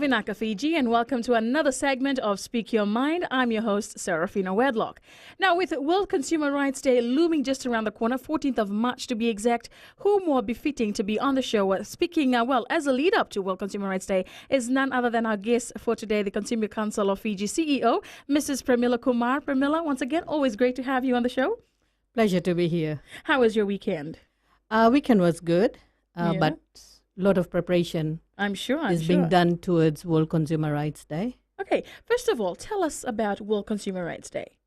Vinaka Fiji, and welcome to another segment of Speak Your Mind. I'm your host, Serafina Wedlock. Now, with World Consumer Rights Day looming just around the corner, 14th of March to be exact, who more befitting to be on the show speaking, as a lead up to World Consumer Rights Day is none other than our guest for today, the Consumer Council of Fiji CEO, Mrs. Premila Kumar. Premila, once again, always great to have you on the show. Pleasure to be here. How was your weekend? Weekend was good, but a lot of preparation I'm sure. being done towards World Consumer Rights Day. Okay, first of all, tell us about World Consumer Rights Day.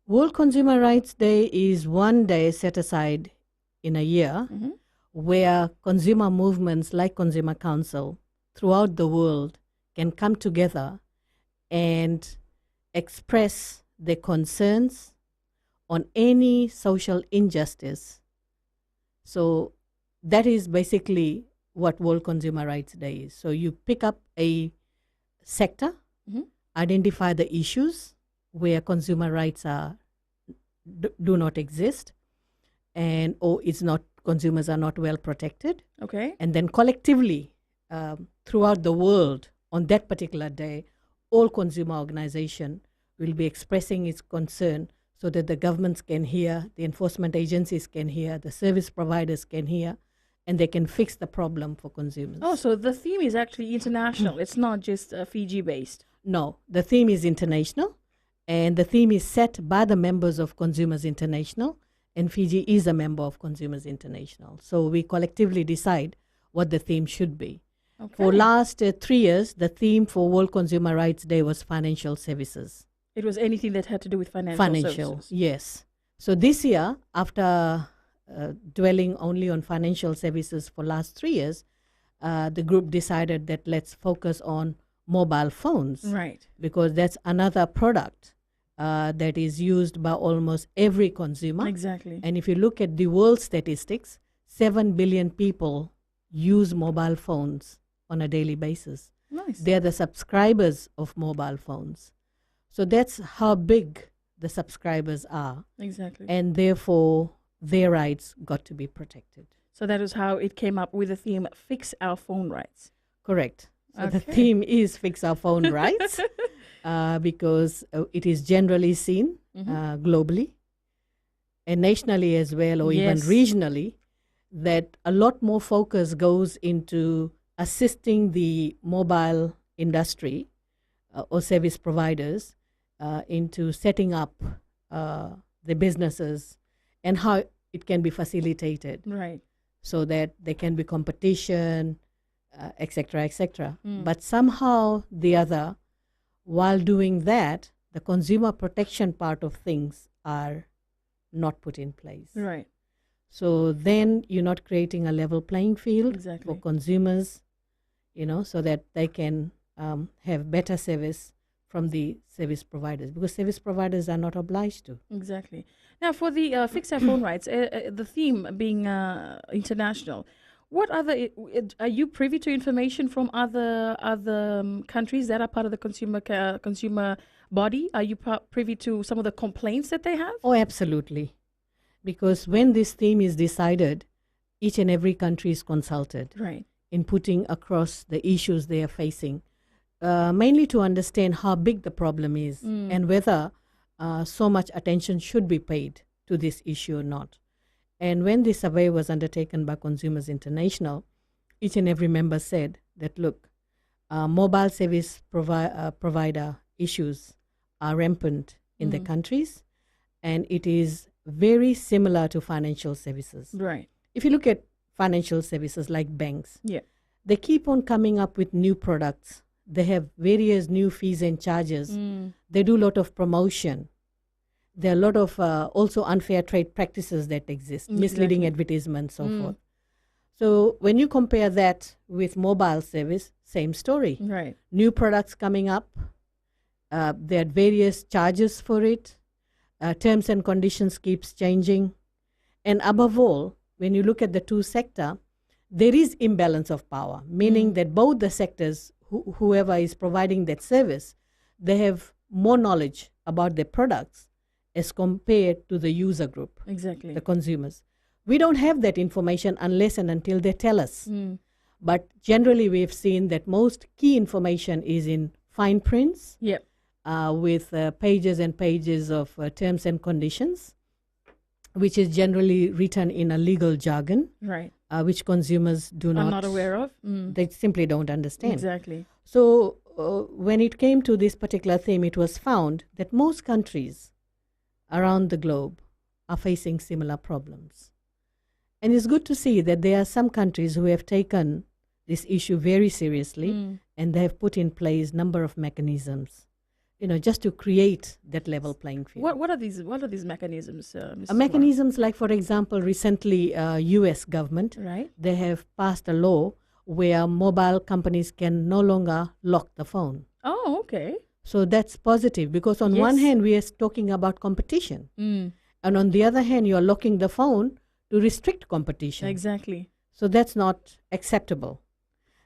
World Consumer Rights Day is one day set aside in a year where consumer movements like Consumer Council throughout the world can come together and express their concerns on any social injustice. So that is basically what World Consumer Rights Day is. So you pick up a sector, identify the issues where consumer rights do not exist, and consumers are not well protected. Okay. And then collectively, throughout the world, on that particular day, all consumer organizations will be expressing its concern so that the governments can hear, the enforcement agencies can hear, the service providers can hear, and they can fix the problem for consumers. Oh, so the theme is actually international. It's not just Fiji-based. No, the theme is international, and the theme is set by the members of Consumers International, and Fiji is a member of Consumers International. So we collectively decide what the theme should be. Okay. For last 3 years, the theme for World Consumer Rights Day was financial services. It was anything that had to do with financial services. Yes. So this year, after dwelling only on financial services for last 3 years, the group decided that let's focus on mobile phones. Right. Because that's another product that is used by almost every consumer. Exactly. And if you look at the world statistics, 7 billion people use mobile phones on a daily basis. Nice. They're the subscribers of mobile phones. So that's how big the subscribers are. Exactly. And therefore, their rights got to be protected. So that is how it came up with the theme, Fix Our Phone Rights. Correct. So Okay. the theme is Fix Our Phone Rights because it is generally seen globally and nationally as well, or even Yes. regionally, that a lot more focus goes into assisting the mobile industry or service providers into setting up the businesses and how it can be facilitated. Right. So that there can be competition, et cetera, et cetera. But somehow the other, while doing that, the consumer protection part of things are not put in place. Right. So then you're not creating a level playing field Exactly. for consumers, so that they can have better service from the service providers, because service providers are not obliged to. Exactly. Now, for the Fix Our Phone Rights, the theme being international, what other are you privy to information from other countries that are part of the consumer body? Are you privy to some of the complaints that they have? Oh, absolutely. Because when this theme is decided, each and every country is consulted Right. in putting across the issues they are facing, mainly to understand how big the problem is and whether so much attention should be paid to this issue or not. And when this survey was undertaken by Consumers International, each and every member said that, look, mobile service provider issues are rampant in the countries, and it is very similar to financial services. Right. If you look at financial services like banks, Yeah. they keep on coming up with new products. They have various new fees and charges. They do a lot of promotion. There are a lot of also unfair trade practices that exist, misleading advertisements, so forth. So when you compare that with mobile service, same story. Right. New products coming up. There are various charges for it. Terms and conditions keeps changing. And above all, when you look at the two sector, there is imbalance of power, meaning that both the sectors, whoever is providing that service, they have more knowledge about their products as compared to the user group, Exactly. the consumers. We don't have that information unless and until they tell us. But generally, we've seen that most key information is in fine prints Yep. with pages and pages of terms and conditions, which is generally written in a legal jargon, Right. which consumers do not. I'm not aware of. They simply don't understand. Exactly. So when it came to this particular theme, it was found that most countries around the globe are facing similar problems. And it's good to see that there are some countries who have taken this issue very seriously and they have put in place number of mechanisms, just to create that level playing field. What are these mechanisms, Mrs. Mechanisms like, for example, recently U.S. government, Right. they have passed a law where mobile companies can no longer lock the phone. Oh, okay. So that's positive because on one Yes. hand, we are talking about competition. Mm. And on the other hand, you're locking the phone to restrict competition. Exactly. So that's not acceptable.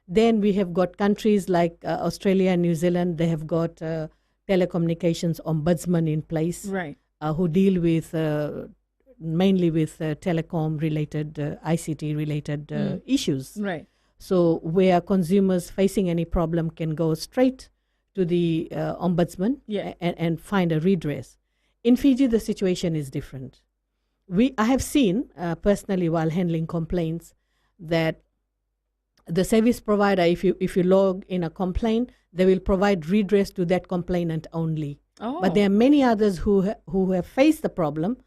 Then we have got countries like Australia and New Zealand. They have got telecommunications ombudsman in place Right. who deal with mainly with telecom-related, ICT-related issues. Right. So where consumers facing any problem can go straight to the ombudsman Yeah. and find a redress. In Fiji, the situation is different. I have seen personally while handling complaints that the service provider, if you log in a complaint, they will provide redress to that complainant only. Oh. But there are many others who have faced the problem.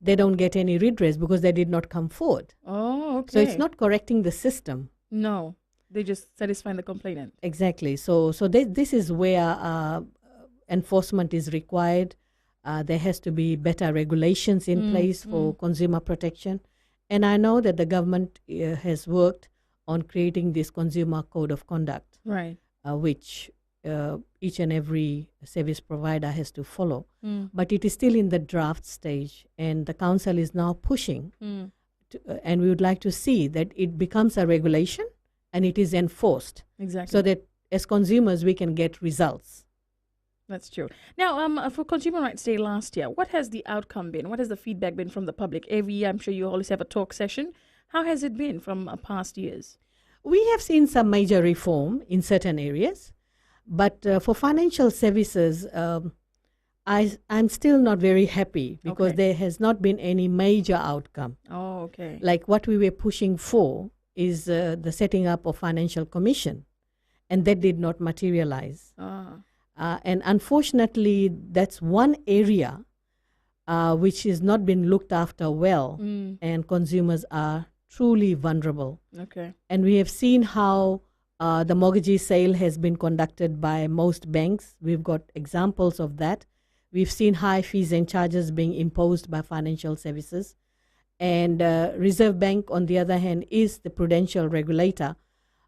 They don't get any redress because they did not come forward. Oh, okay. So it's not correcting the system. No, they just satisfying the complainant. Exactly. So this is where enforcement is required. There has to be better regulations in place for consumer protection. And I know that the government has worked on creating this consumer code of conduct, Right. which each and every service provider has to follow. But it is still in the draft stage, and the council is now pushing. And we would like to see that it becomes a regulation and it is enforced Exactly. so that as consumers we can get results. That's true. Now, for Consumer Rights Day last year, what has the outcome been? What has the feedback been from the public? Every year, I'm sure you always have a talk session. How has it been from past years? We have seen some major reform in certain areas, but for financial services, I'm still not very happy because there has not been any major outcome. Oh, okay. Like what we were pushing for is the setting up of financial commission, and that did not materialize. And unfortunately, that's one area which has not been looked after well, and consumers are truly vulnerable. Okay. And we have seen how the mortgagee sale has been conducted by most banks. We've got examples of that. We've seen high fees and charges being imposed by financial services. And Reserve Bank, on the other hand, is the prudential regulator.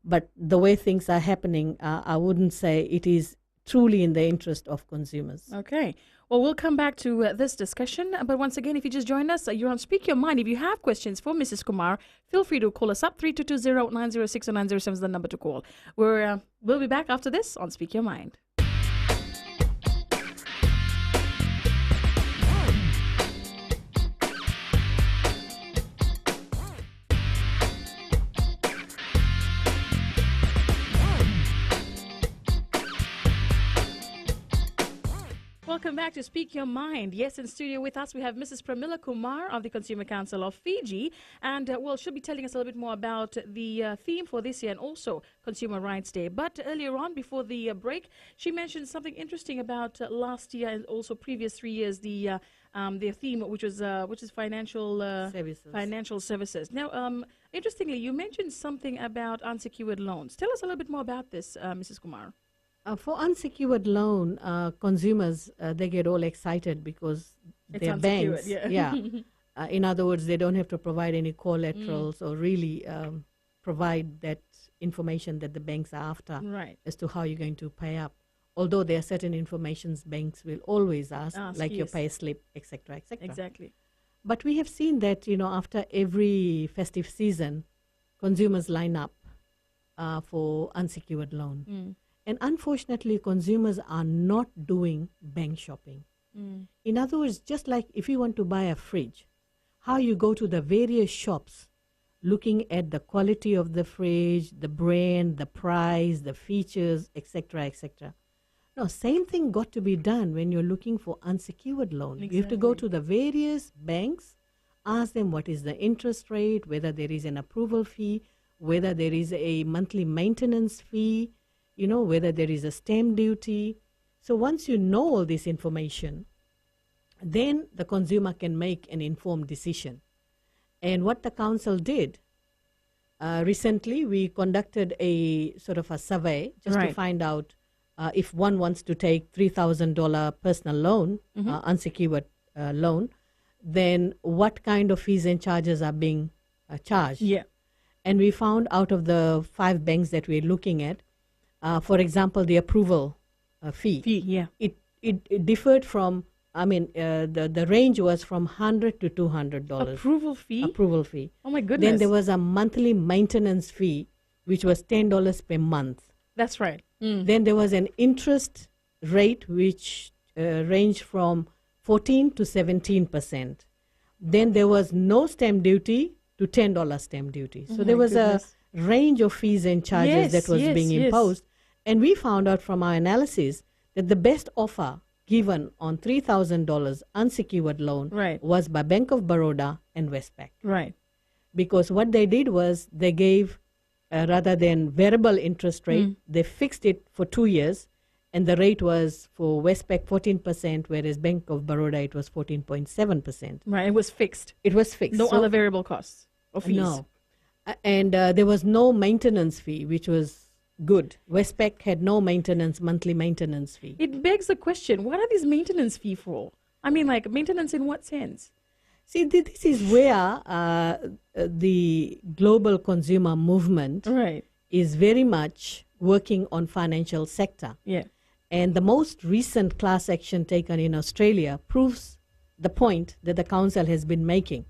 But the way things are happening, I wouldn't say it is truly in the interest of consumers. Okay. Well, we'll come back to this discussion. But once again, if you just joined us, you're on Speak Your Mind. If you have questions for Mrs. Kumar, feel free to call us up. 3220-906 or 907 is the number to call. We'll be back after this on Speak Your Mind. Welcome back to Speak Your Mind. Yes, in studio with us we have Mrs. Pramila Kumar of the Consumer Council of Fiji, and she'll be telling us a little bit more about the theme for this year and also Consumer Rights Day. But earlier on, before the break, she mentioned something interesting about last year and also previous 3 years. The theme, which is financial services. Now, interestingly, you mentioned something about unsecured loans. Tell us a little bit more about this, Mrs. Kumar. For unsecured loan, consumers, they get all excited because their banks, in other words, they don't have to provide any collaterals or really provide that information that the banks are after as to how you're going to pay up. Although there are certain informations banks will always ask like your pay slip, etc., etc. Exactly. But we have seen that, after every festive season, consumers line up for unsecured loan. And unfortunately, consumers are not doing bank shopping. In other words, just like if you want to buy a fridge, how you go to the various shops looking at the quality of the fridge, the brand, the price, the features, etc., etc. No, same thing got to be done when you're looking for unsecured loan. You have to go to the various banks, ask them what is the interest rate, whether there is an approval fee, whether there is a monthly maintenance fee, whether there is a stamp duty. So once you know all this information, then the consumer can make an informed decision. And what the council did, recently we conducted a sort of a survey just to find out if one wants to take $3,000 personal loan, unsecured loan, then what kind of fees and charges are being charged. Yeah. And we found out of the 5 banks that we're looking at, for example, the approval fee. It differed from, the range was from $100 to $200. Approval fee? Approval fee. Oh my goodness. Then there was a monthly maintenance fee, which was $10 per month. That's right. Then there was an interest rate which ranged from 14 to 17%. Then there was no stamp duty to $10 stamp duty. So there was a range of fees and charges that was being imposed. And we found out from our analysis that the best offer given on $3,000 unsecured loan was by Bank of Baroda and Westpac. Right. Because what they did was they gave, rather than variable interest rate, they fixed it for 2 years, and the rate was for Westpac 14%, whereas Bank of Baroda it was 14.7%. Right, it was fixed. It was fixed. No other variable costs or fees. No. And there was no maintenance fee, which was good. Westpac had no monthly maintenance fee. It begs the question, what are these maintenance fee for? I mean, like, maintenance in what sense? See, this is where the global consumer movement is very much working on financial sector. Yeah. And the most recent class action taken in Australia proves the point that the council has been making.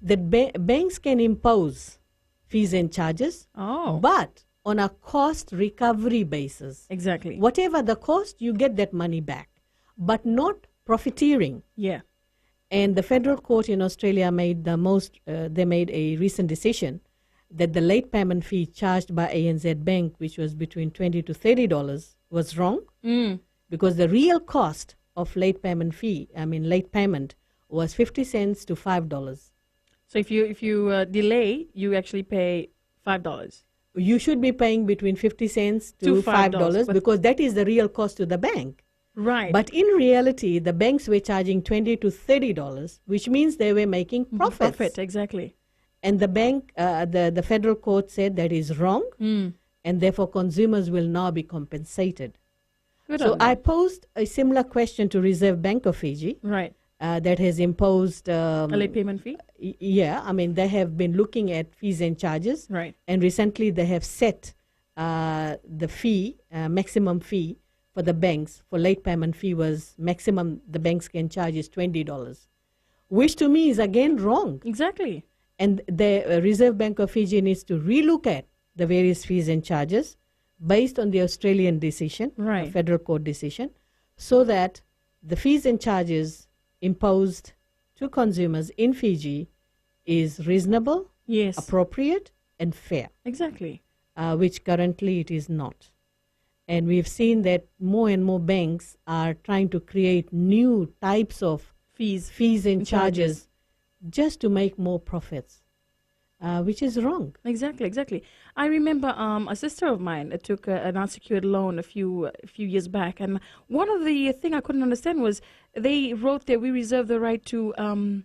That banks can impose fees and charges, but on a cost recovery basis. Exactly. Whatever the cost, you get that money back, but not profiteering. Yeah. And the federal court in Australia made they made a recent decision that the late payment fee charged by ANZ Bank, which was between $20 to $30, was wrong, because the real cost of late payment was 50 cents to $5. So if you delay, you actually pay $5. You should be paying between 50 cents to $5 because that is the real cost to the bank. Right. But in reality, the banks were charging $20 to $30, which means they were making profits. Profit, exactly. And the bank, the federal court said that is wrong, and therefore consumers will now be compensated. So I posed a similar question to Reserve Bank of Fiji. Right. That has imposed a late payment fee? Yeah, they have been looking at fees and charges. Right. And recently they have set the fee, maximum fee for the banks. For late payment fee was maximum the banks can charge is $20, which to me is again wrong. Exactly. And the Reserve Bank of Fiji needs to relook at the various fees and charges based on the Australian decision, the federal court decision, so that the fees and charges imposed to consumers in Fiji is reasonable, appropriate, and fair. Exactly. Which currently it is not. And we've seen that more and more banks are trying to create new types of fees and charges just to make more profits, which is wrong. Exactly. I remember a sister of mine took an unsecured loan a few years back, and one of the thing I couldn't understand was they wrote that we reserve the right to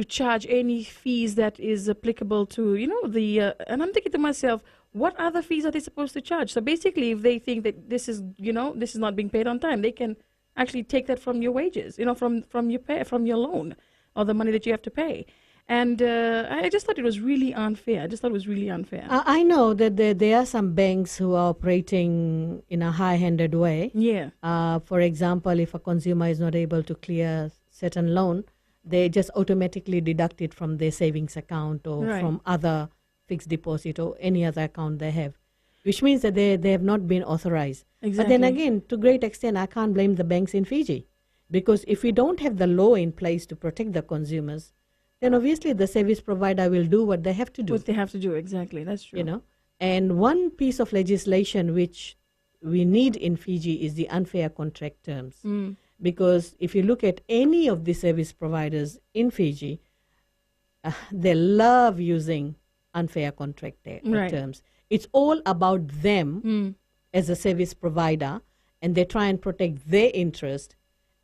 charge any fees that is applicable to and I'm thinking to myself, what other fees are they supposed to charge? So basically, if they think that this is not being paid on time, they can actually take that from your wages, from your loan or the money that you have to pay. And I just thought it was really unfair. I know that there are some banks who are operating in a high-handed way. Yeah. For example, if a consumer is not able to clear certain loan, they just automatically deduct it from their savings account or from other fixed deposit or any other account they have, which means that they have not been authorized. Exactly. But then again, to a great extent, I can't blame the banks in Fiji, because if we don't have the law in place to protect the consumers, then obviously the service provider will do what they have to do. What they have to do, exactly. That's true. You know, and one piece of legislation which we need in Fiji is the unfair contract terms. Because if you look at any of the service providers in Fiji, they love using unfair contract terms. It's all about them as a service provider, and they try and protect their interest,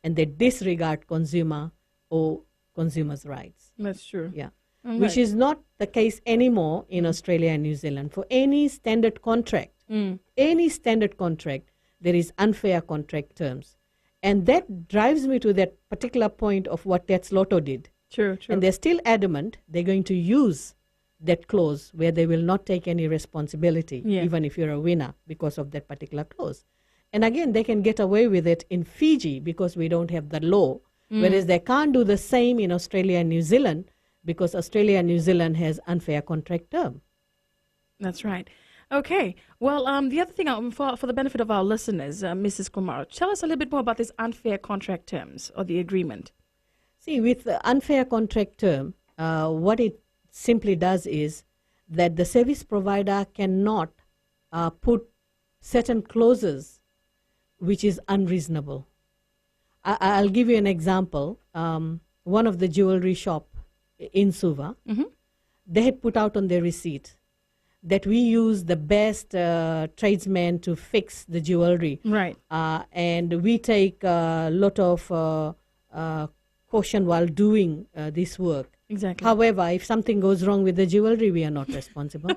and they disregard consumer or consumers' rights. That's true. Yeah. Which is not the case anymore in Australia and New Zealand. For any standard contract, there is unfair contract terms. And that drives me to that particular point of what Tats Lotto did. True. And they're still adamant they're going to use that clause where they will not take any responsibility, even if you're a winner, because of that particular clause. And again, they can get away with it in Fiji because we don't have the law, whereas they can't do the same in Australia and New Zealand because Australia and New Zealand has unfair contract term. That's right. Okay. Well, the other thing, for the benefit of our listeners, Mrs. Kumar, tell us a little bit more about this unfair contract terms or the agreement. See, with the unfair contract term, what it simply does is that the service provider cannot put certain clauses which is unreasonable. I'll give you an example. One of the jewelry shop in Suva, they had put out on their receipt that we use the best tradesmen to fix the jewelry. Right. And we take a lot of caution while doing this work. Exactly. However, if something goes wrong with the jewelry, we are not responsible.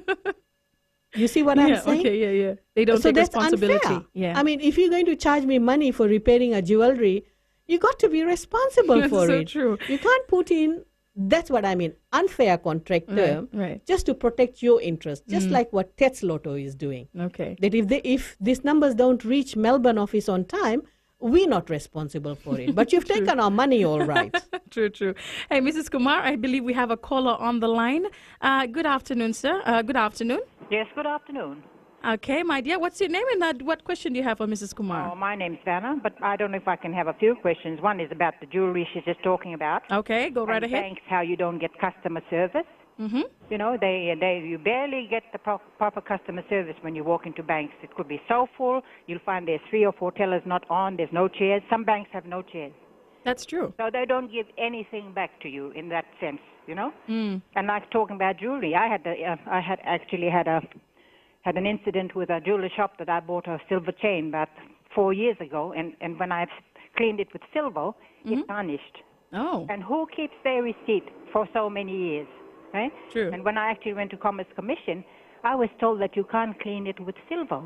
You see what I'm saying? Okay, They don't take responsibility. Unfair. Yeah. I mean, if you're going to charge me money for repairing a jewelry, you got to be responsible for so it. True. You can't put in, that's what I mean, unfair contract term, just to protect your interest, just like what Tats Lotto is doing. Okay. That if these numbers don't reach Melbourne office on time, we're not responsible for it. But you've taken our money, all right. True. Hey, Mrs. Kumar, I believe we have a caller on the line. Good afternoon, sir. Good afternoon. Yes, good afternoon. Okay, my dear, what's your name and what question do you have for Mrs. Kumar? Oh, my name's Vanna, but I don't know if I can have a few questions. One is about the jewelry she's just talking about. Okay, go right ahead. Banks, how you don't get customer service. You know, you barely get the proper customer service when you walk into banks. It could be so full, you'll find there's 3 or 4 tellers not on, there's no chairs. Some banks have no chairs. That's true. So they don't give anything back to you in that sense, you know. And like talking about jewelry, I had an incident with a jewelry shop that I bought a silver chain about 4 years ago, and when I cleaned it with silver, it tarnished. Oh. And who keeps their receipt for so many years, right? True. And when I actually went to Commerce Commission, I was told that you can't clean it with silver.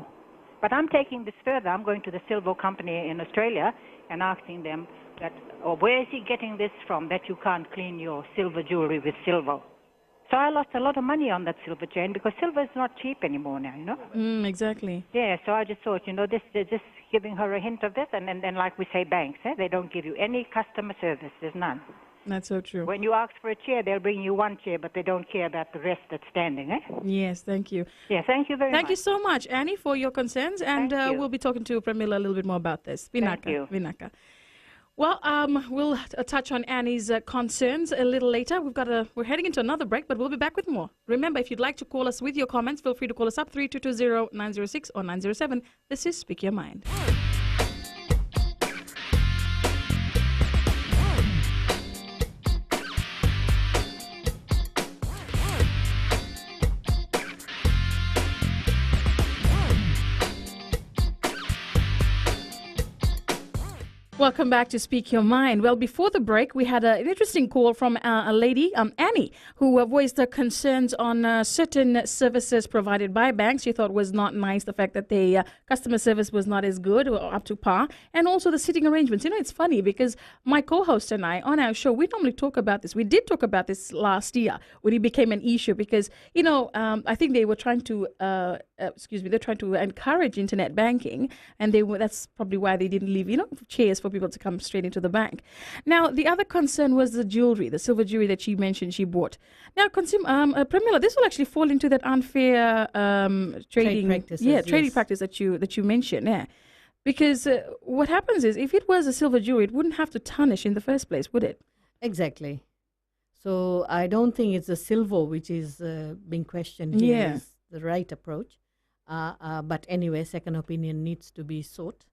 But I'm taking this further. I'm going to the silver company in Australia and asking them that, where is he getting this from, that you can't clean your silver jewelry with silver? So I lost a lot of money on that silver chain because silver is not cheap anymore now, you know? Exactly. Yeah, so I just thought, you know, they're just giving her a hint of this. And then like we say, banks, they don't give you any customer service. There's none. That's so true. When you ask for a chair, they'll bring you one chair, but they don't care about the rest that's standing, eh? Yes, thank you. Yeah, thank you very much. Thank you so much, Annie, for your concerns. And we'll be talking to Pramila a little bit more about this. Thank you. Vinaka. Well, we'll touch on Annie's concerns a little later. We're heading into another break, but we'll be back with more. Remember, if you'd like to call us with your comments, feel free to call us up 3220-906 or 907. This is Speak Your Mind. Welcome back to Speak Your Mind. Well, before the break, we had an interesting call from a lady, Annie, who voiced her concerns on certain services provided by banks. She thought was not nice, the fact that the customer service was not as good or up to par, and also the sitting arrangements. You know, it's funny because my co-host and I, on our show, we normally talk about this. We did talk about this last year when it became an issue because, you know, I think they were trying to, they're trying to encourage internet banking, and that's probably why they didn't leave, you know, chairs for people to come straight into the bank. Now, the other concern was the jewelry, the silver jewelry that she mentioned she bought. Now, Pramila, this will actually fall into that unfair trading practices, trading practice that you mentioned. Yeah, because what happens is if it was a silver jewelry, it wouldn't have to tarnish in the first place, would it? Exactly. So I don't think it's the silver which is being questioned here Yeah. is the right approach. But anyway, second opinion needs to be sought.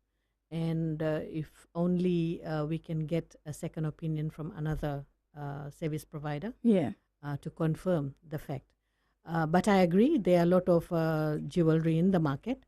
And if only we can get a second opinion from another service provider Yeah. to confirm the fact. But I agree, there are a lot of jewelry in the market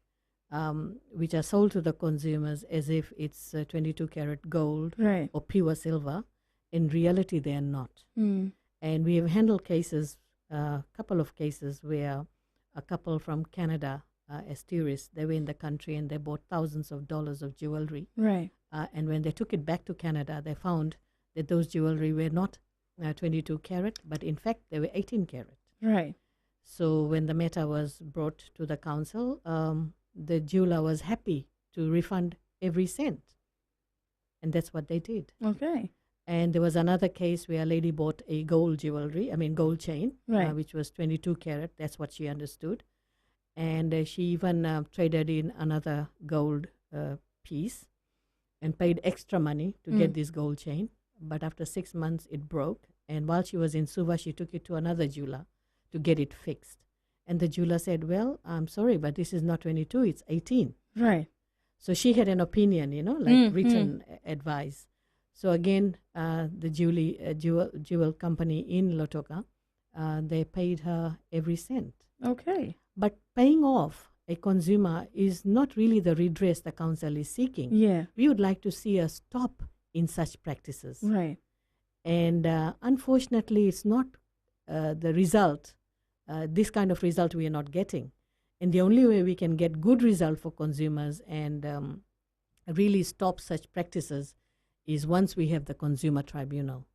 which are sold to the consumers as if it's 22 karat gold Right. or pure silver. In reality, they are not. Mm. And we have handled cases, a couple of cases where a couple from Canada, as tourists, they were in the country and they bought thousands of dollars of jewelry. Right. And when they took it back to Canada, they found that those jewelry were not 22 karat, but in fact, they were 18 karat. Right. So when the matter was brought to the council, the jeweler was happy to refund every cent. And that's what they did. Okay. And there was another case where a lady bought a gold gold chain, Right. which was 22 karat. That's what she understood. And she even traded in another gold piece and paid extra money to get this gold chain. But after 6 months, it broke. And while she was in Suva, she took it to another jeweler to get it fixed. And the jeweler said, well, I'm sorry, but this is not 22, it's 18. Right. So she had an opinion, written advice. So again, the jewel company in Lotoka, they paid her every cent. Okay. But paying off a consumer is not really the redress the council is seeking. Yeah. We would like to see a stop in such practices. Right. And unfortunately, it's not the result. This kind of result we are not getting. And the only way we can get good result for consumers and really stop such practices is once we have the consumer tribunal.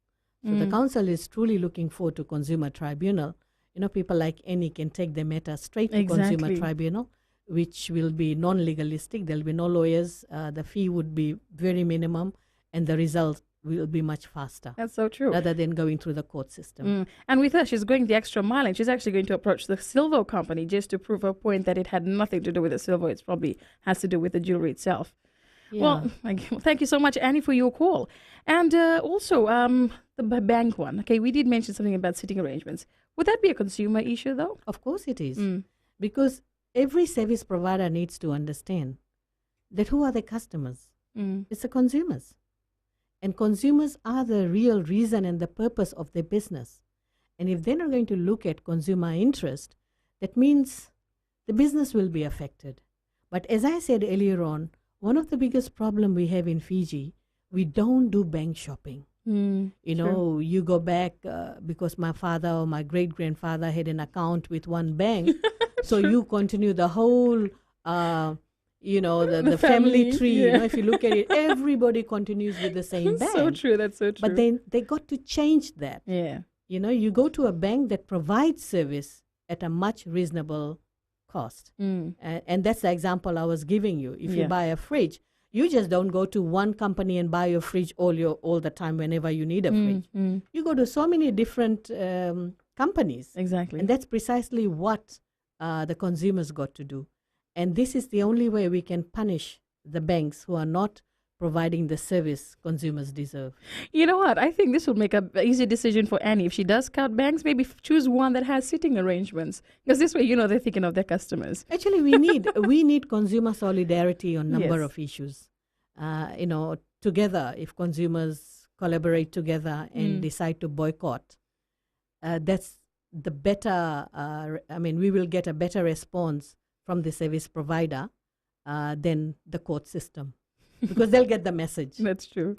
So the council is truly looking forward to consumer tribunal. People like any can take the matter straight to consumer Exactly. tribunal, which will be non-legalistic. There will be no lawyers. The fee would be very minimum, and the result will be much faster That's so true. rather than going through the court system. And with her, she's going the extra mile, and she's actually going to approach the silver company just to prove her point that it had nothing to do with the silver. It probably has to do with the jewelry itself. Yeah. Well, thank you so much, Annie, for your call. And also, the bank one. Okay, we did mention something about sitting arrangements. Would that be a consumer issue, though? Of course it is. Because every service provider needs to understand that who are the customers? It's the consumers. And consumers are the real reason and the purpose of their business. And if they're not going to look at consumer interest, that means the business will be affected. But as I said earlier on, one of the biggest problems we have in Fiji, we don't do bank shopping. You go back because my father or my great-grandfather had an account with one bank. So you continue the whole, the family tree. Yeah. If you look at it, everybody continues with the same bank. So true. That's so true. But then they got to change that. Yeah. You go to a bank that provides service at a much reasonable cost. And that's the example I was giving you. If you buy a fridge, you just don't go to one company and buy your fridge all the time whenever you need a fridge. You go to so many different companies. Exactly. And that's precisely what the consumers got to do. And this is the only way we can punish the banks who are not providing the service consumers deserve. You know what? I think this will make an easy decision for Annie. If she does cut banks, maybe choose one that has sitting arrangements. Because this way, they're thinking of their customers. Actually, we need consumer solidarity on number of issues. Together, if consumers collaborate together and decide to boycott, that's the better, we will get a better response from the service provider than the court system. Because they'll get the message. That's true.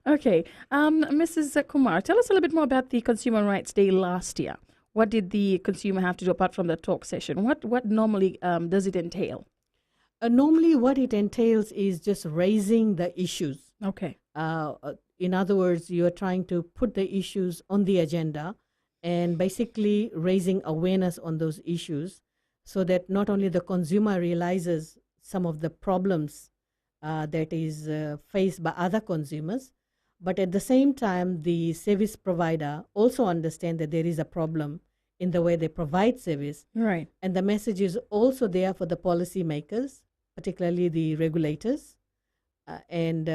Okay. Mrs. Kumar, tell us a little bit more about the Consumer Rights Day last year. What did the consumer have to do apart from the talk session? What normally does it entail? Normally, what it entails is just raising the issues. Okay. In other words, you are trying to put the issues on the agenda and basically raising awareness on those issues so that not only the consumer realizes some of the problems that is faced by other consumers, but at the same time, the service provider also understand that there is a problem in the way they provide service. Right. And the message is also there for the policymakers, particularly the regulators. And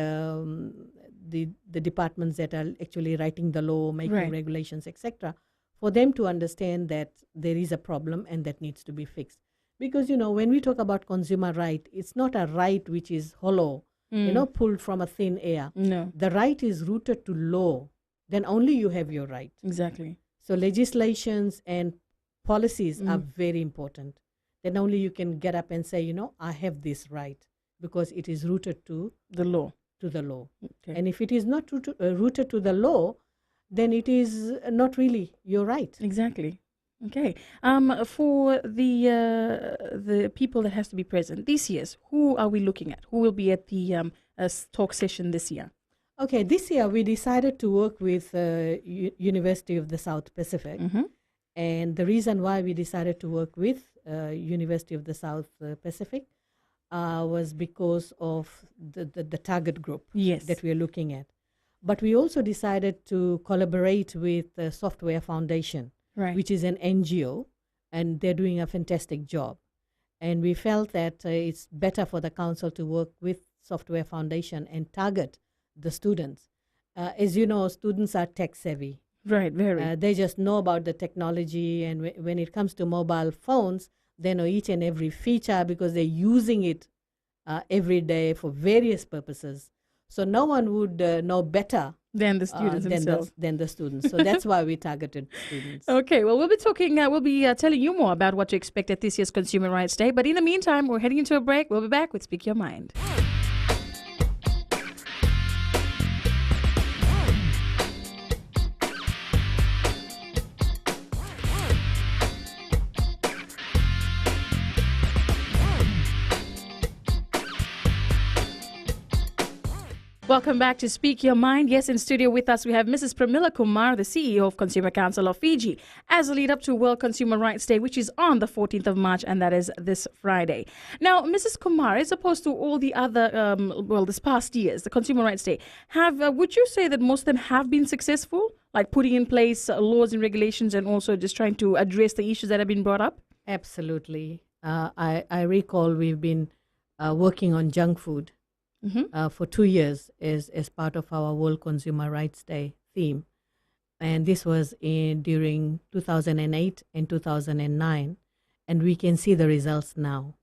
the departments that are actually writing the law, making Right. regulations, etc., for them to understand that there is a problem and that needs to be fixed. Because, when we talk about consumer right, it's not a right which is hollow, pulled from a thin air. No, The right is rooted to law. Then only you have your right. exactly. So legislations and policies are very important. Then only you can get up and say, I have this right because it is rooted to The law. the law. Okay. And if it is not rooted to the law, then it is not really your right. Exactly. Okay. For the people that has to be present this year's, who are we looking at? Who will be at the talk session this year? Okay, this year we decided to work with University of the South Pacific. And the reason why we decided to work with University of the South Pacific was because of the target group Yes. that we are looking at. But we also decided to collaborate with the Software Foundation, Right. which is an NGO, and they're doing a fantastic job. And we felt that it's better for the council to work with Software Foundation and target the students. As you know, students are tech savvy. Right. Very. They just know about the technology, and when it comes to mobile phones, they know each and every feature because they're using it every day for various purposes. So no one would know better Than the students themselves. than the students. So that's why we targeted students. Okay, well, we'll be talking, we'll be telling you more about what to expect at this year's Consumer Rights Day. But in the meantime, we're heading into a break. We'll be back with Speak Your Mind. Welcome back to Speak Your Mind. Yes, in studio with us, we have Mrs. Pramila Kumar, the CEO of Consumer Council of Fiji, as a lead up to World Consumer Rights Day, which is on the 14th of March, and that is this Friday. Now, Mrs. Kumar, as opposed to all the other, this past years, the Consumer Rights Day, would you say that most of them have been successful, like putting in place laws and regulations and also just trying to address the issues that have been brought up? Absolutely. I recall we've been working on junk food for 2 years as part of our World Consumer Rights Day theme. And this was during 2008 and 2009. And we can see the results now.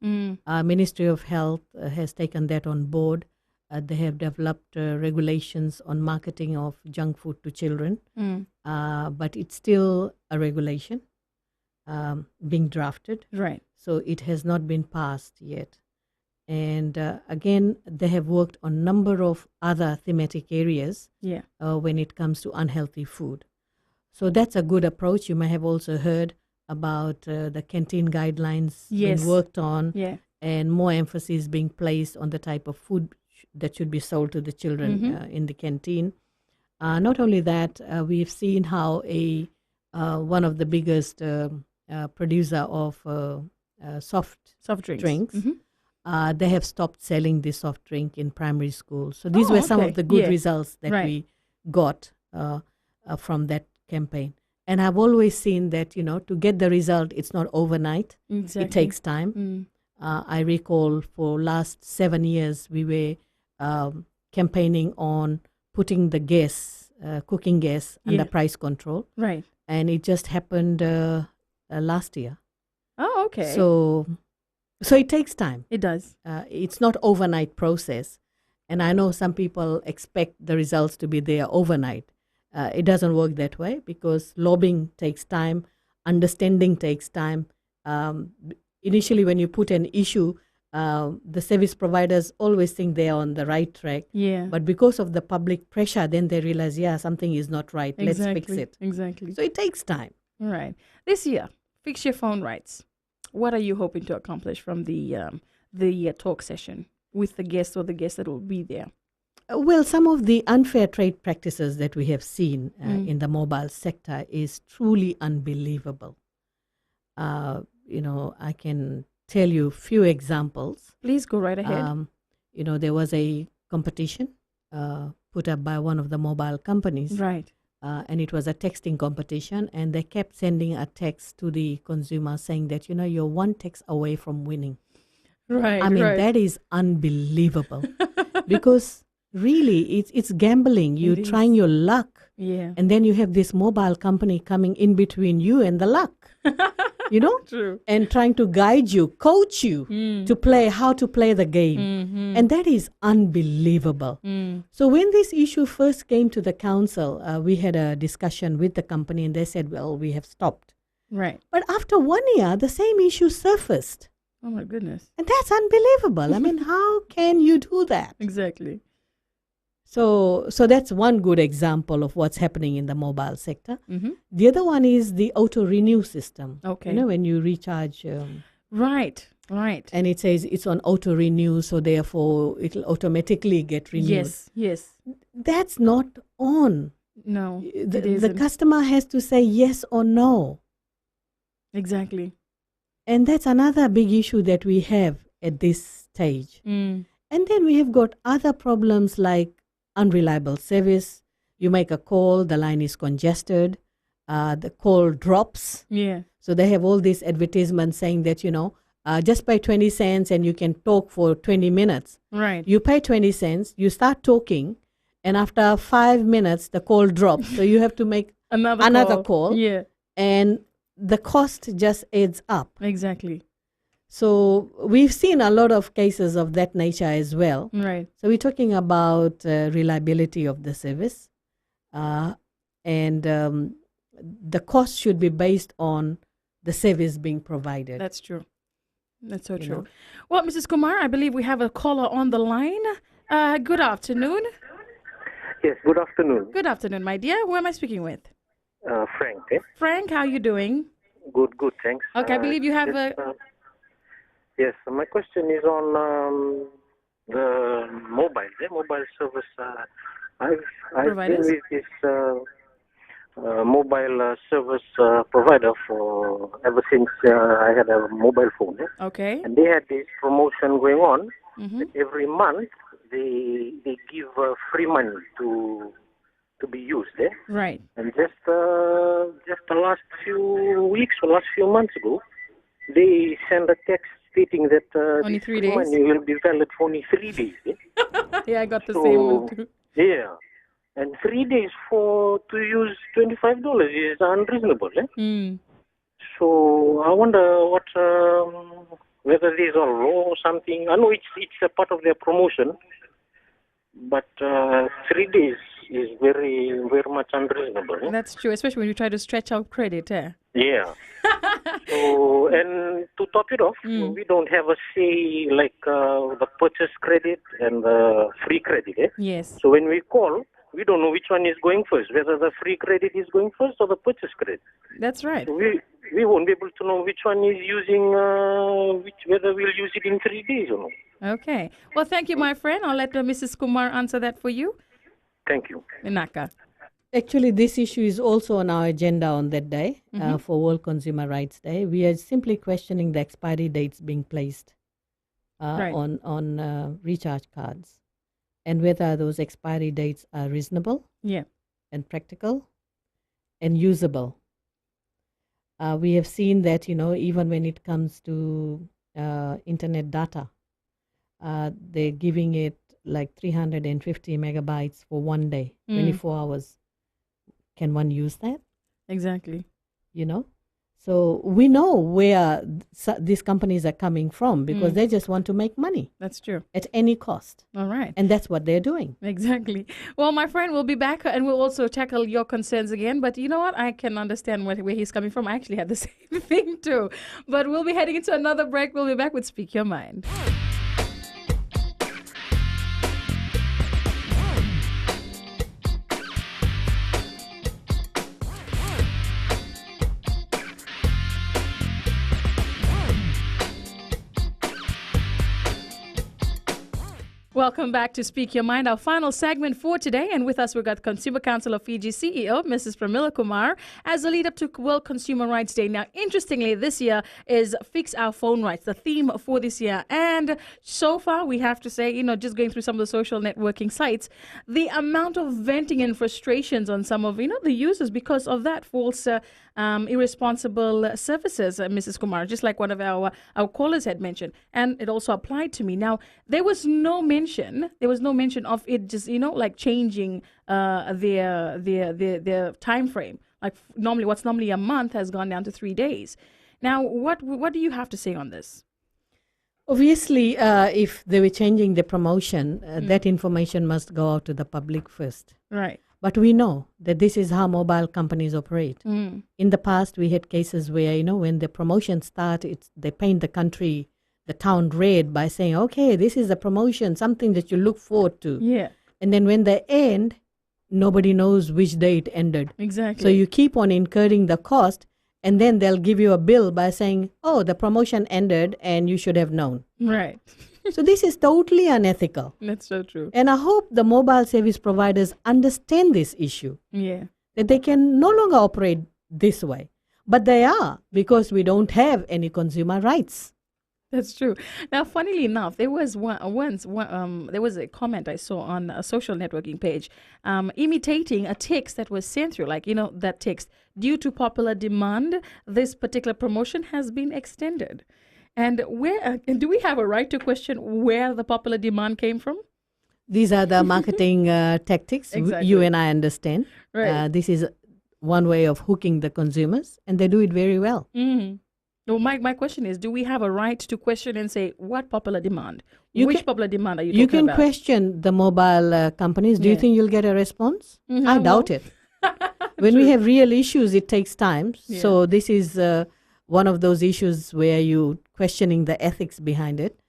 Our Ministry of Health has taken that on board. They have developed regulations on marketing of junk food to children. But it's still a regulation being drafted. Right. So it has not been passed yet. And again, they have worked on a number of other thematic areas when it comes to unhealthy food. So that's a good approach. You may have also heard about the canteen guidelines being worked on, and more emphasis being placed on the type of food that should be sold to the children in the canteen. Not only that, we've seen how one of the biggest producer of soft drinks, they have stopped selling the soft drink in primary school. So these were some of the good results that we got from that campaign. And I've always seen that, to get the result, it's not overnight. Exactly. It takes time. I recall for last 7 years, we were campaigning on putting the gas, cooking gas, under price control. Right. And it just happened last year. Oh, okay. So it takes time. It does. It's not overnight process. And I know some people expect the results to be there overnight. It doesn't work that way because lobbying takes time, understanding takes time. Initially, when you put an issue, the service providers always think they are on the right track. Yeah. But because of the public pressure, then they realize, something is not right. Let's fix it. Exactly. So it takes time. All right. This year, Fix Your Phone Rights. What are you hoping to accomplish from the talk session with the guests or the guests that will be there? Well, some of the unfair trade practices that we have seen in the mobile sector is truly unbelievable. I can tell you a few examples. Please go right ahead. There was a competition put up by one of the mobile companies. Right. And it was a texting competition, and they kept sending a text to the consumer saying that, you're one text away from winning. Right. I mean, that is unbelievable because Really, it's gambling. You're It trying is. your luck. Yeah. And then you have this mobile company coming in between you and the luck, True. and trying to guide you, coach you to play, how to play the game. And that is unbelievable. So when this issue first came to the council, we had a discussion with the company and they said, well, we have stopped. Right. But after 1 year, the same issue surfaced. Oh my goodness. And that's unbelievable. I mean, how can you do that? Exactly. So that's one good example of what's happening in the mobile sector. Mm-hmm. The other one is the auto renew system. Okay. You know, when you recharge, Right. and it says it's on auto renew, so therefore it'll automatically get renewed. Yes. That's not on. No, it The isn't. customer has to say yes or no. Exactly. And that's another big issue that we have at this stage. Mm. And then we have got other problems like unreliable service. You make a call, the line is congested, the call drops. Yeah. So they have all these advertisements saying that, just pay 20 cents and you can talk for 20 minutes. Right. You pay 20 cents, you start talking, and after 5 minutes, the call drops. So you have to make another call. Yeah. And the cost just adds up. Exactly. So we've seen a lot of cases of that nature as well. Right. So we're talking about reliability of the service, and the cost should be based on the service being provided. That's true. That's so You true. know. Well, Mrs. Kumar, I believe we have a caller on the line. Good afternoon. Yes, good afternoon. Good afternoon, my dear. Who am I speaking with? Frank. Eh? Frank, how are you doing? Good, thanks. Okay, I believe you have a... Yes, my question is on the mobile service. I've been Providers? with this mobile service provider for ever since I had a mobile phone. Eh? Okay. And they had this promotion going on. Mm-hmm. That every month they give free money to be used. Eh? Right. And just the last few weeks or last few months ago, they sent a text stating that Only this 3 free days? money will be valid for only 3 days. Eh? Yeah, I got the So, same one too. Yeah, and 3 days to use $25 is unreasonable. Eh? Mm. So I wonder whether this is all law or something. I know it's a part of their promotion, but 3 days is very, very much unreasonable. Eh? That's true, especially when you try to stretch out credit. Yeah. So, and to top it off, we don't have a say like the purchase credit and the free credit. Eh? Yes. So when we call, we don't know which one is going first, whether the free credit is going first or the purchase credit. That's right. So we won't be able to know which one is using, whether we'll use it in 3 days or not. Okay. Well, thank you, my friend. I'll let Mrs. Kumar answer that for you. Thank you. Inaka. Actually, this issue is also on our agenda on that day for World Consumer Rights Day. We are simply questioning the expiry dates being placed Right. on recharge cards and whether those expiry dates are reasonable Yeah. and practical and usable. We have seen that, even when it comes to internet data, they're giving it like 350 megabytes for 1 day, 24 hours. Can one use that? Exactly. So we know where these companies are coming from because they just want to make money That's true. at any cost. All right. And that's what they're doing. Exactly. Well, my friend, we'll be back and we'll also tackle your concerns again. But you know what? I can understand where he's coming from. I actually had the same thing too. But we'll be heading into another break. We'll be back with Speak Your Mind. Welcome back to Speak Your Mind, our final segment for today. And with us, we've got Consumer Council of Fiji CEO, Mrs. Pramila Kumar, as a lead up to World Consumer Rights Day. Now, interestingly, this year is Fix Our Phone Rights, the theme for this year. And so far, we have to say, just going through some of the social networking sites, the amount of venting and frustrations on some of, the users because of that false irresponsible services, Mrs. Kumar, just like one of our callers had mentioned. And it also applied to me. Now, there was no mention mention. There was no mention of it just, like changing their time frame. Like what's normally a month has gone down to 3 days. Now, what do you have to say on this? Obviously, if they were changing the promotion, that information must go out to the public first. Right. But we know that this is how mobile companies operate. In the past, we had cases where, when the promotion starts, they paint the town red by saying, okay, this is a promotion, something that you look forward to. Yeah. And then when they end, nobody knows which day it ended. Exactly. So you keep on incurring the cost, and then they'll give you a bill by saying, oh, the promotion ended and you should have known. Right. So this is totally unethical. That's so true. And I hope the mobile service providers understand this issue. Yeah. That they can no longer operate this way. But they are, because we don't have any consumer rights. That's true. Now, funnily enough, there was there was a comment I saw on a social networking page imitating a text that was sent through, that text, due to popular demand, this particular promotion has been extended. And do we have a right to question where the popular demand came from? These are the marketing tactics. Exactly. You and I understand. Right. This is one way of hooking the consumers, and they do it very well. Mm-hmm. Well, my question is, do we have a right to question and say, what popular demand? Which popular demand are you talking about? You can question the mobile companies. Do you think you'll get a response? I doubt it. When we have real issues, it takes time. Yeah. So this is one of those issues where you questioning the ethics behind it.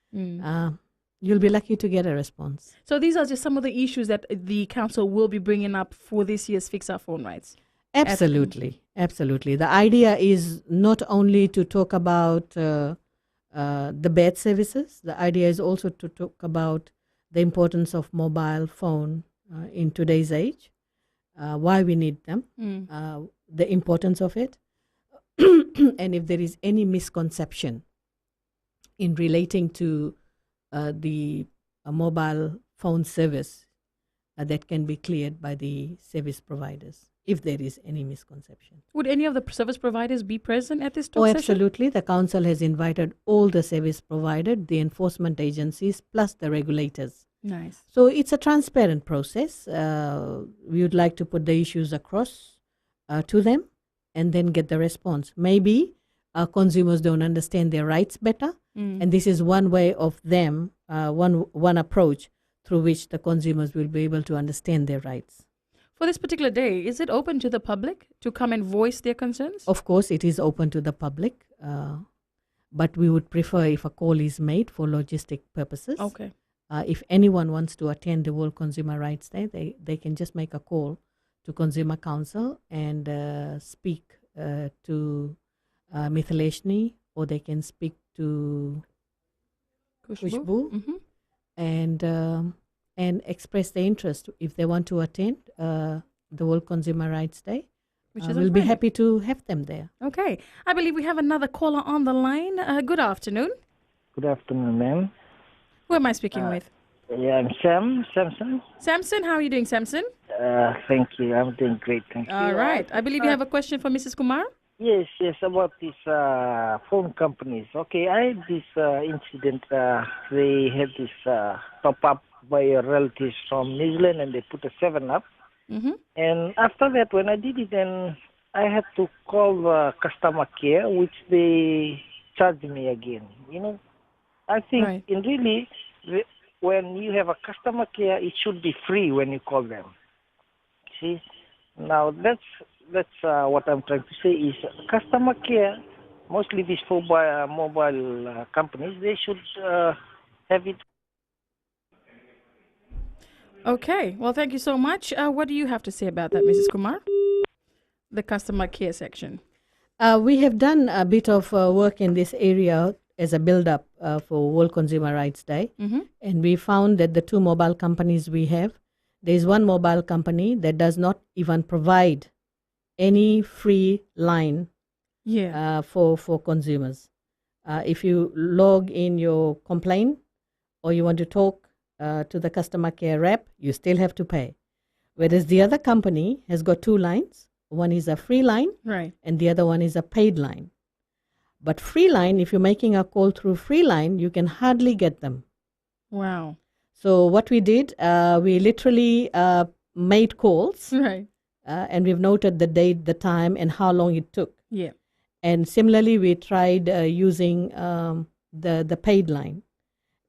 You'll be lucky to get a response. So these are just some of the issues that the council will be bringing up for this year's Fix Our Phone Rights. Absolutely. Absolutely. The idea is not only to talk about the bad services. The idea is also to talk about the importance of mobile phone in today's age, why we need them, the importance of it, and if there is any misconception in relating to the mobile phone service that can be cleared by the service providers, if there is any misconception. Would any of the service providers be present at this talk Oh, session? absolutely. The council has invited all the service providers, the enforcement agencies, plus the regulators. Nice. So it's a transparent process. We would like to put the issues across to them and then get the response. Maybe consumers don't understand their rights better, and this is one way of them, one approach through which the consumers will be able to understand their rights. For this particular day, is it open to the public to come and voice their concerns? Of course, it is open to the public, but we would prefer if a call is made for logistic purposes. Okay. If anyone wants to attend the World Consumer Rights Day, they can just make a call to Consumer Council and speak to Mithaleshni, or they can speak to Khushbu and express their interest if they want to attend the World Consumer Rights Day. We'll be happy to have them there. Okay. I believe we have another caller on the line. Good afternoon. Good afternoon, ma'am. Who am I speaking with? Yeah, I'm Samson. Samson, how are you doing, Samson? Thank you. I'm doing great. Thank you. All right. I believe you have a question for Mrs. Kumar. Yes, about these phone companies. Okay, I had this incident. They had this top-up by relatives from New Zealand, and they put a 7-Up. And after that, when I did it, then I had to call customer care, which they charged me again. I think when you have a customer care, it should be free when you call them. See, now that's what I'm trying to say is customer care. Mostly these mobile companies, they should have it. Okay. Well, thank you so much. What do you have to say about that, Mrs. Kumar? The customer care section. We have done a bit of work in this area as a build-up for World Consumer Rights Day. And we found that the two mobile companies we have, there is one mobile company that does not even provide any free line for consumers. If you log in your complaint or you want to talk to the customer care rep, you still have to pay. Whereas the other company has got two lines. One is a free line, and the other one is a paid line. But free line, if you're making a call through free line, you can hardly get them. Wow. So what we did, we literally made calls, Right. and we've noted the date, the time, and how long it took. Yeah. And similarly, we tried using the paid line,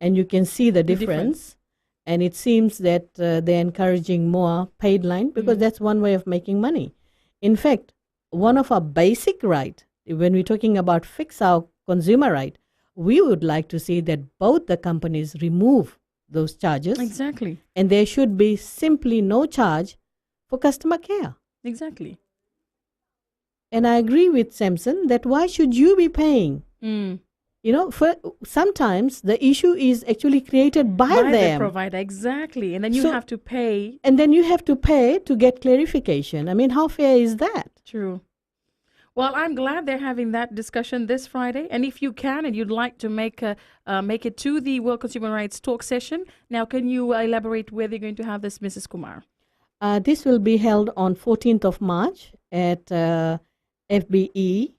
and you can see the difference. And it seems that they're encouraging more paid line because that's one way of making money. In fact, one of our basic right, when we're talking about fix our consumer right, we would like to see that both the companies remove those charges. Exactly. And there should be simply no charge for customer care. Exactly. And I agree with Samson that why should you be paying? You know, for sometimes the issue is actually created by them. the provider, exactly. And then you have to pay. And then you have to pay to get clarification. I mean, how fair is that? True. Well, I'm glad they're having that discussion this Friday. And if you can and you'd like to make it to the World Consumer Rights Talk session, now can you elaborate where they're going to have this, Mrs. Kumar? This will be held on 14th of March at FBE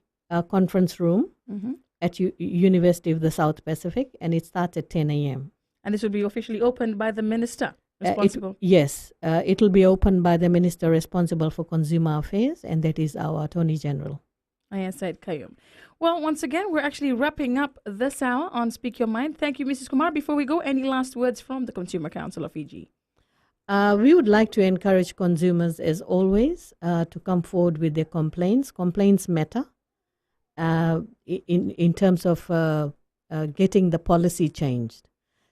conference room at University of the South Pacific, and it starts at 10 a.m. And this will be officially opened by the minister responsible? Yes, it will be opened by the minister responsible for consumer affairs, and that is our Attorney General. Said Kayum. Well, once again, we're actually wrapping up this hour on Speak Your Mind. Thank you, Mrs. Kumar. Before we go, any last words from the Consumer Council of Fiji? We would like to encourage consumers, as always, to come forward with their complaints. Complaints matter in terms of getting the policy changed.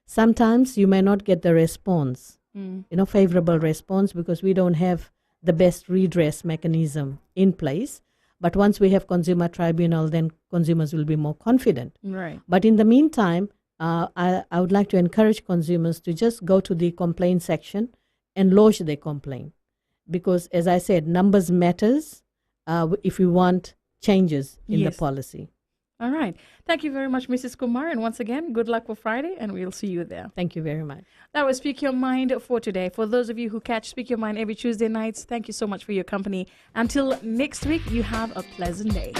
Sometimes you may not get the response, favorable response, because we don't have the best redress mechanism in place. But once we have consumer tribunal, then consumers will be more confident. Right. But in the meantime, I would like to encourage consumers to just go to the complaint section and lodge their complaint. Because, as I said, numbers matters if we want changes in the policy. All right. Thank you very much, Mrs. Kumar. And once again, good luck for Friday, and we'll see you there. Thank you very much. That was Speak Your Mind for today. For those of you who catch Speak Your Mind every Tuesday nights, thank you so much for your company. Until next week, you have a pleasant day.